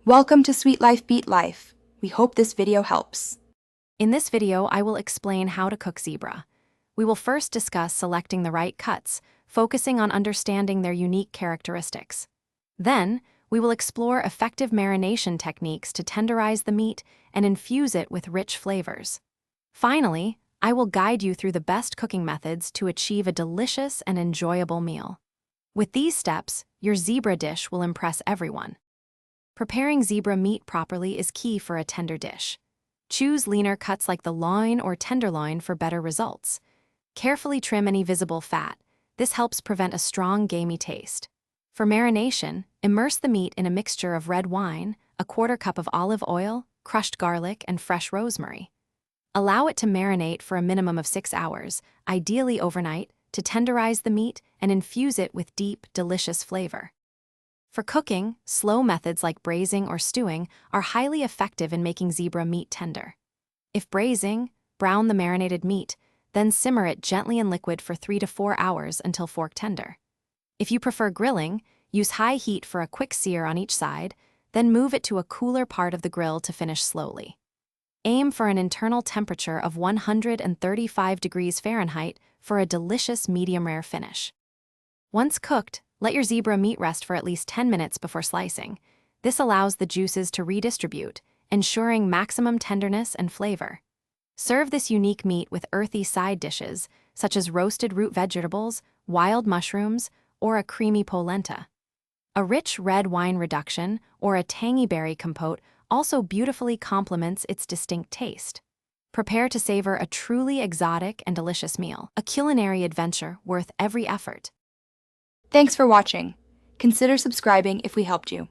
Welcome to Sweet Life Beat Life. We hope this video helps. In this video, I will explain how to cook zebra. We will first discuss selecting the right cuts, focusing on understanding their unique characteristics. Then, we will explore effective marination techniques to tenderize the meat and infuse it with rich flavors. Finally, I will guide you through the best cooking methods to achieve a delicious and enjoyable meal. With these steps, your zebra dish will impress everyone. Preparing zebra meat properly is key for a tender dish. Choose leaner cuts like the loin or tenderloin for better results. Carefully trim any visible fat. This helps prevent a strong, gamey taste. For marination, immerse the meat in a mixture of red wine, a quarter cup of olive oil, crushed garlic, and fresh rosemary. Allow it to marinate for a minimum of 6 hours, ideally overnight, to tenderize the meat and infuse it with deep, delicious flavor. For cooking, slow methods like braising or stewing are highly effective in making zebra meat tender. If braising, brown the marinated meat, then simmer it gently in liquid for 3 to 4 hours until fork tender. If you prefer grilling, use high heat for a quick sear on each side, then move it to a cooler part of the grill to finish slowly. Aim for an internal temperature of 135 degrees Fahrenheit for a delicious medium-rare finish. Once cooked, let your zebra meat rest for at least 10 minutes before slicing. This allows the juices to redistribute, ensuring maximum tenderness and flavor. Serve this unique meat with earthy side dishes, such as roasted root vegetables, wild mushrooms, or a creamy polenta. A rich red wine reduction or a tangy berry compote also beautifully complements its distinct taste. Prepare to savor a truly exotic and delicious meal, a culinary adventure worth every effort. Thanks for watching. Consider subscribing if we helped you.